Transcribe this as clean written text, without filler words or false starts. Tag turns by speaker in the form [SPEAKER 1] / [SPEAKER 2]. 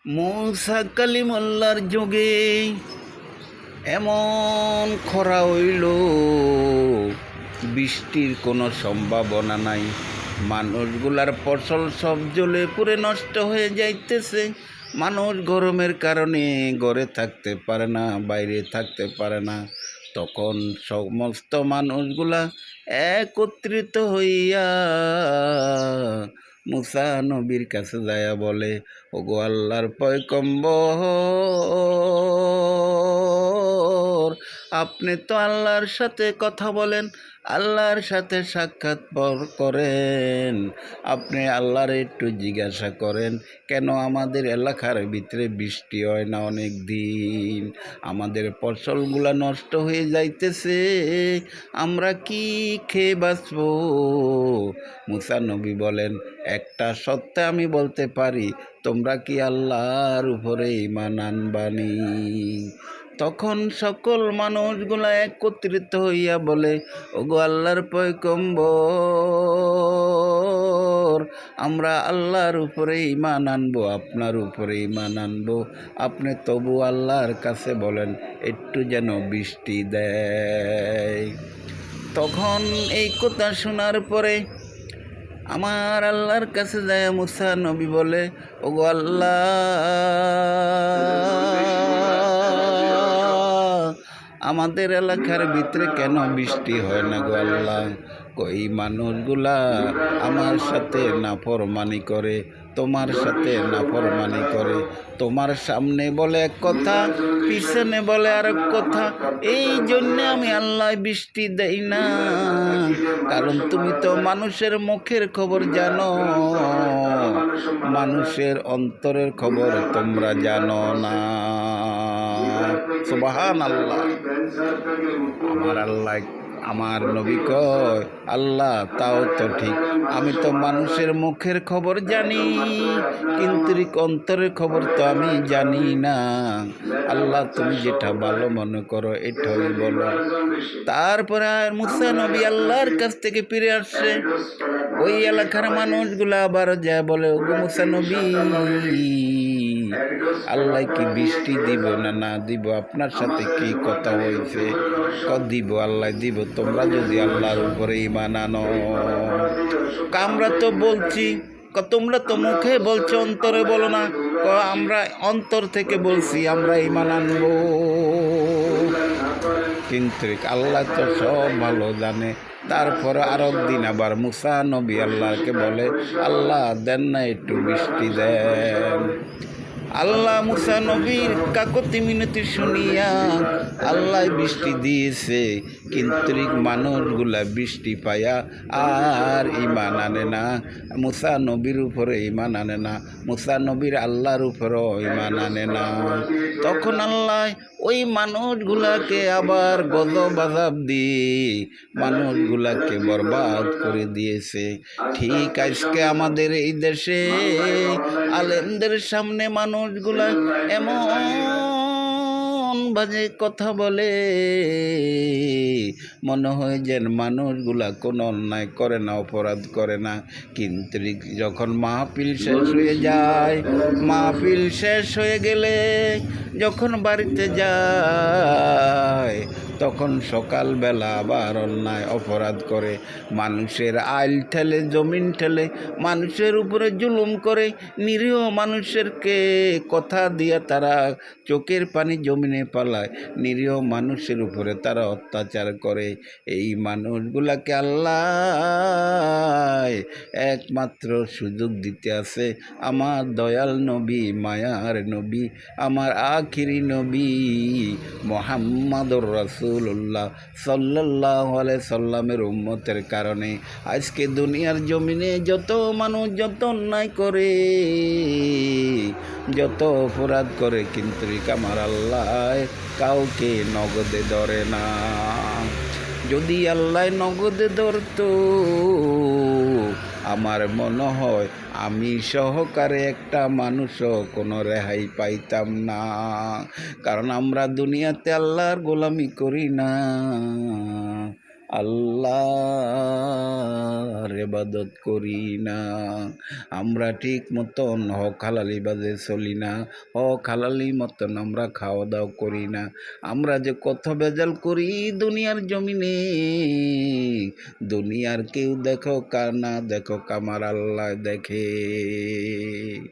[SPEAKER 1] মূসা কালিমুল্লাহর যুগে এমন খরা হইল, বৃষ্টির কোনো সম্ভাবনা নাই। মানুষগুলার ফসল সব জ্বলে পুড়ে নষ্ট হয়ে যাইতেছে। মানুষ গরমের কারণে ঘরে থাকতে পারে না, বাইরে থাকতে পারে না। তখন সমস্ত মানুষগুলা একত্রিত হইয়া মুসা নবীর কাছে যায়া বলে, ওগো আল্লাহর পয়গম্বর, আপনি তো আল্লাহর সাথে কথা বলেন, আল্লাহর সাথে সাক্ষাৎ করেন। আপনি আল্লাহর একটু জিজ্ঞাসা করেন, কেন আমাদের এলাকার ভিতরে বৃষ্টি হয় না অনেক দিন, আমাদের ফসলগুলা নষ্ট হয়ে যাইতেছে, আমরা কি খেয়ে বাঁচব? মুসা নবী বলেন, একটা সত্য আমি বলতে পারি, তোমরা কি আল্লাহর উপরে ঈমান আনবানি? তখন সকল মানুষগুলা একত্রিত হইয়া বলে, ওগো আল্লাহর পয়গম্বর, আমরা আল্লাহর উপরে ঈমান আনবো, আপনার উপরে ঈমান আনবো। আপনি তবু আল্লাহর কাছে বলেন একটু যেন বৃষ্টি দেয়। তখন এই কথা শোনার পরে আমার আল্লাহর কাছে যায় মুসা নবী বলে, ওগো আল্লাহ, আমাদের এলাকার ভিতরে কেন বৃষ্টি হয় না গো আল্লাহ? কই মানুষগুলা আমার সাথে নাফরমানি করে, তোমার সাথে নাফরমানি করে, তোমার সামনে বলে এক কথা, পিছনে বলে আর এক কথা। এই জন্যে আমি আল্লাহ বৃষ্টি দেই না, কারণ তুমি তো মানুষের মুখের খবর জানো, মানুষের অন্তরের খবর তোমরা জানো না। সুবহানাল্লাহ। আমার আল্লাহ, আমার নবী কয়, আল্লাহ তাও তো ঠিক, আমি তো মানুষের মুখের খবর জানি, কিন্তু অন্তরের খবর তো আমি জানি না। আল্লাহ তুমি যেটা ভালো মনে করো এটাই বলো। তারপরে আর মুসা নবী আল্লাহর কাছ থেকে ফিরে আসছে। ওই এলাকার মানুষগুলা আবার যায় বলে, ওগো মুসা নবী, আল্লাহ কি বৃষ্টি দিব না না দিব? আপনার সাথে কি কথা হয়েছে? দিব, আল্লাহ দিব, তোমরা যদি আল্লাহর উপরে ঈমান আনো। আমরা তো বলছি, তোমরা তো মুখে বলছো, অন্তরে বলো না। আমরা অন্তর থেকে বলছি আমরা ঈমান আনবো, কিন্তু আল্লাহ তো সব ভালো জানে। তারপর আর একদিন আবার মুসা নবী আল্লাহকে বলে, আল্লাহ দেন না একটু বৃষ্টি দেন। আল্লাহ মুসা নবীর কাকতি মিনতি শুনিয়া আল্লাহ বৃষ্টি দিয়েছে, কিন্তু মানুষগুলা বৃষ্টি পায়া আর ঈমান আনে না, মুসা নবীর উপরে ঈমান আনে না, মুসা নবীর আল্লাহর উপরেও ঈমান আনে না। তখন আল্লাহ ওই মানুষগুলাকে আবার গজব আযাব দিয়ে মানুষগুলাকে বরবাদ করে দিয়েছে। ঠিক আজকে আমাদের এই দেশে আলেমদের সামনে মানুষগুলা এমন বাজে কথা বলে, মনে হয় যেন মানুষগুলা কোনো অন্যায় করে না, অপরাধ করে না। কিন্তু যখন মাহফিল শেষ হয়ে যায়, মাহফিল শেষ হয়ে গেলে যখন বাড়িতে যায়, তখন সকালবেলা আবার অন্যায় অপরাধ করে, মানুষের আইল ঠেলে, জমিন ঠেলে, মানুষের উপরে জুলুম করে, নিরীহ মানুষেরকে কথা দিয়ে তারা চোখের পানি জমিনে পালায়, নিরীহ মানুষের উপরে তারা অত্যাচার করে। এই মানুষগুলাকে আল্লাহ একমাত্র সুযোগ দিতে আছে আমার দয়াল নবী, মায়ার নবী, আমার আখিরি নবী মুহাম্মাদুর রাসূলুল্লাহ সাল্লাল্লাহু আলাইহি সাল্লামের উম্মতের কারণে আজকে দুনিয়ার জমিনে যত মানুষ যত অন্যায় করে, যত অপরাধ করে, কিন্তু আমার আল্লাহ কাউকে নগদে ধরে না। যদি আল্লাহ নগদে ধরতো, আমার মনে হয় আমি সহকারে একটা মানুষও কোনো রেহাই পাইতাম না, কারণ আমরা দুনিয়াতে আল্লাহর গোলামি করি না, আল্লাহর ইবাদত করি না। আমরা ঠিক মতন হক হালাল ইবাদে চলি না, হক হালালি মতন আমরা খাওয়া দাওয়া করি না। আমরা যে কত ভেজাল করি দুনিয়ার জমিনে, দুনিয়ার কেউ দেখো কার না দেখো, আমার আল্লাহ দেখে।